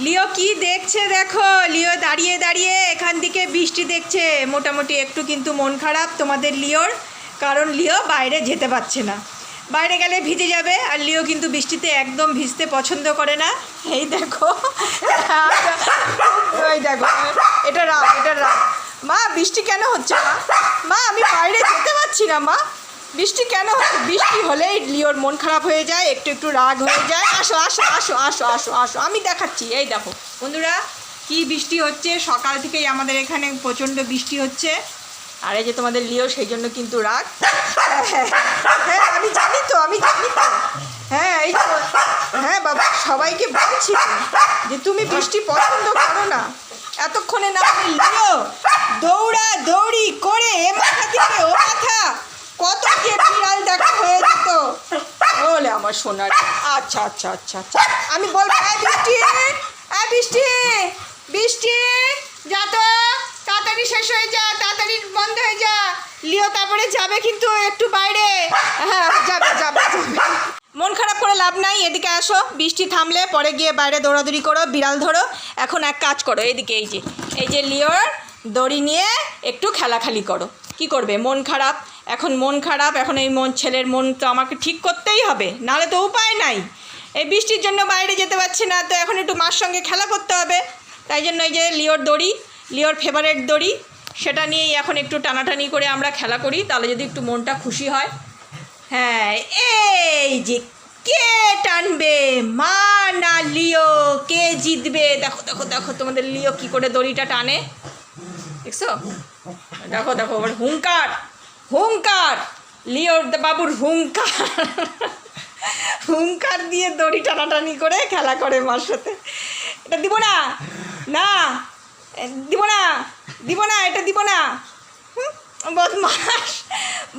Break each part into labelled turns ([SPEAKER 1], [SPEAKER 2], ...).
[SPEAKER 1] লিও কি দেখছে দেখো, লিও দাঁড়িয়ে দাঁড়িয়ে এখান থেকে বৃষ্টি দেখছে। মোটামুটি একটু কিন্তু মন খারাপ তোমাদের লিওর, কারণ লিও বাইরে যেতে পারছে না। বাইরে গেলে ভিজে যাবে, আর লিও কিন্তু বৃষ্টিতে একদম ভিজতে পছন্দ করে না। এই দেখো, ওই দেখো, এটা রাগ, এটা রাগ। মা বৃষ্টি কেন হচ্ছে মা? মা আমি বাইরে যেতে পারছি না মা, বৃষ্টি কেন হচ্ছে? বৃষ্টি হলেই লিওর মন খারাপ হয়ে যায়, একটু একটু রাগ হয়ে যায়। আসো আসো আসো আসো আসো আসো, আমি দেখাচ্ছি। এই দেখো বন্ধুরা, কি বৃষ্টি হচ্ছে সকাল থেকেই আমাদের এখানে, প্রচণ্ড বৃষ্টি হচ্ছে। আর এই যে তোমাদের লিও, সেই জন্য কিন্তু রাগ। হ্যাঁ আমি জানি তো, আমি জানি তো। হ্যাঁ এই তো, হ্যাঁ বাবা, সবাইকে বলছি যে তুমি বৃষ্টি পছন্দ করো না। এতক্ষণে না আমি লিও দৌড়া দৌড়ি করে এ মাথা থেকে ও মাথা, কত যে বিড়াল দেখা হয়ে যেত। বলে আমার সোনার, আচ্ছা আচ্ছা আচ্ছা আচ্ছা, আমি বলবো বৃষ্টি, বৃষ্টি বৃষ্টি, যা তো তাড়াতাড়ি শেষ হয়ে যা, তাড়াতাড়ি বন্ধ হয়ে যা। লিও তারপরে যাবে কিন্তু একটু বাইরে। হ্যাঁ যাবে যাবে যাবে। মন খারাপ করে লাভ নাই, এদিকে আসো। বৃষ্টি থামলে পরে গিয়ে বাইরে দৌড়াদৌড়ি করো, বিড়াল ধরো। এখন এক কাজ করো, এইদিকে এই যে লিওর দড়ি নিয়ে একটু খেলাখালি করো। কি করবে? মন খারাপ, এখন মন খারাপ, এখন এই ছেলের মন তো আমাকে ঠিক করতেই হবে, নাহলে তো উপায় নাই। এই বৃষ্টির জন্য বাইরে যেতে পারছি না, তো এখন একটু মার সঙ্গে খেলা করতে হবে। তাই জন্য এই যে লিওর দড়ি, লিওর ফেভারিট দড়ি, সেটা নিয়েই এখন একটু টানাটানি করে আমরা খেলা করি, তাহলে যদি একটু মনটা খুশি হয়। হ্যাঁ এই যে, কে টানবে, মা না লিও, কে জিতবে? দেখো দেখো দেখো তোমাদের লিও কি করে দড়িটা টানে, দেখছো? দেখো দেখো, আবার হুঙ্কার হুঙ্কার, লিওর বাবুর হুঙ্কার, হুঙ্কার দিয়ে দড়ি টানাটানি করে খেলা করে মার সাথে। এটা দিব না, না দিব না, দিব না, এটা দিব না। বদমাস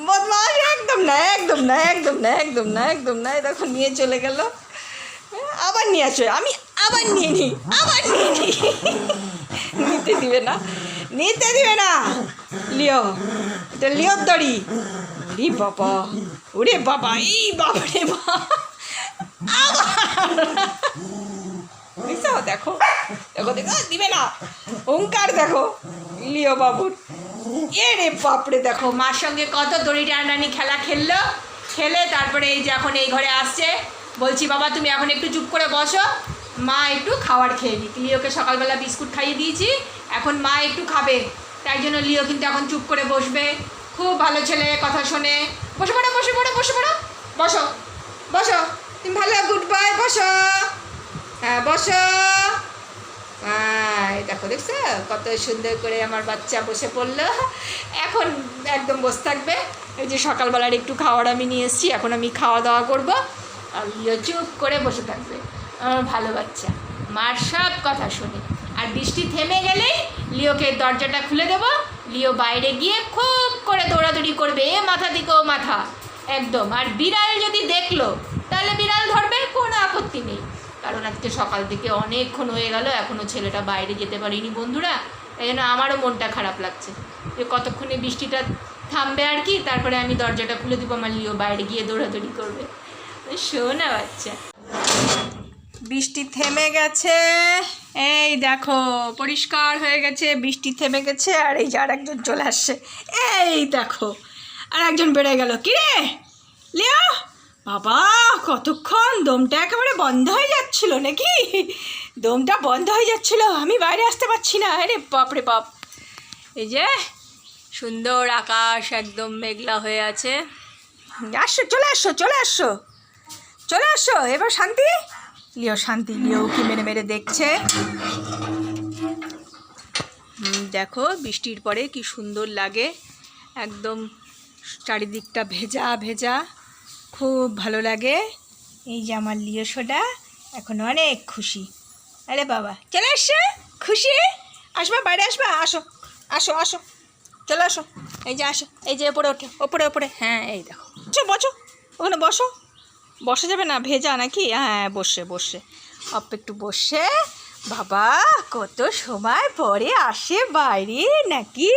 [SPEAKER 1] বদমাস, একদম না একদম না একদম না একদম না একদম না। দেখো নিয়ে চলে গেল, আবার নিয়ে আসো, আমি আবার নিয়ে নিই, আবার নিয়ে নিই। নিতে দিবে না, নিতে দিবে না লিও, এটা লিওর দড়ি। ওরে বাবা, ওরে বাবা, এই বাবা রে বাবা, দেখো দেখো দেখো দেখো, দিবে না, হুঙ্কার দেখো লিও বাবুর। এ রে বাপরে, দেখো মার সঙ্গে কত দড়ি টানাটানি খেলা খেললো, খেলে তারপরে এই যে এখন এই ঘরে আসছে। বলছি বাবা তুমি এখন একটু চুপ করে বসো, মা একটু খাবার খেয়ে নিক। লিওকে সকালবেলা বিস্কুট খাইয়ে দিয়েছি, এখন মা একটু খাবে, তাই জন্য লিও কিন্তু এখন চুপ করে বসবে। খুব ভালো ছেলে, কথা শোনে। বসে পড়ো বসে পড়ো বসে পড়ো, বসো বসো, তুমি ভালো, গুড বাই, বসো। হ্যাঁ বসো। দেখো দেখছো কত সুন্দর করে আমার বাচ্চা বসে পড়লো। এখন একদম বসে থাকবে। এই যে সকালবেলার একটু খাওয়ার আমি নিয়ে এসেছি, এখন আমি খাওয়া দাওয়া করবো, আর লিও চুপ করে বসে থাকবে। আমার ভালো বাচ্চা, মার সব কথা শোনে। আর বৃষ্টি থেমে গেলেই লিওকে দরজাটা খুলে দেবো, লিও বাইরে গিয়ে খুব করে দৌড়াদৌড়ি করবে, এ মাথা দিকে ও মাথা একদম। আর বিড়াল যদি দেখলো তাহলে বিড়াল ধরবে, কোনো আপত্তি নেই, কারণ আজকে সকাল থেকে অনেকক্ষণ হয়ে গেল, এখনও ছেলেটা বাইরে যেতে পারিনি বন্ধুরা। এই জন্য আমারও মনটা খারাপ লাগছে যে কতক্ষণে বৃষ্টিটা থামবে আর কি, তারপরে আমি দরজাটা খুলে দিব, আমার লিও বাইরে গিয়ে দৌড়াদৌড়ি করবে। শোনা বাচ্চা, বৃষ্টি থেমে গেছে, এই দেখো পরিষ্কার হয়ে গেছে, বৃষ্টি থেমে গেছে। আর এই যে আর একজন চলে আসছে, এই দেখো আর একজন বেড়ে গেল। কি রে লিও, বাবা কতক্ষণ, দমটা একেবারে বন্ধ হয়ে যাচ্ছিল নাকি? দমটা বন্ধ হয়ে যাচ্ছিল, আমি বাইরে আসতে পারছি না। আরে বাপ রে বাপ, এই যে সুন্দর আকাশ, একদম মেঘলা হয়ে আছে। আসো, চলে আসো চলে আসো চলে আসো, এবার শান্তি। লিও শান্তি, লিও কি মেরে মেরে দেখছে। দেখো বৃষ্টির পরে কি সুন্দর লাগে, একদম চারিদিকটা ভেজা ভেজা, খুব ভালো লাগে। এই যে আমার লিও সোডা এখন অনেক খুশি। আরে বাবা চলে আসছে, খুশি। আসবা বাইরে, আসবা, আসো আসো আসো, চলে আসো। এই যে আসো, এই যে ওপরে ওঠে, ওপরে ওপরে, হ্যাঁ এই দেখো, বসো ওখানে, বসো। বসে যাবে না, ভেজা নাকি? হ্যাঁ বসে বসে, একটু বসে। বাবা কত সময় পরে আসে বাইরে নাকি?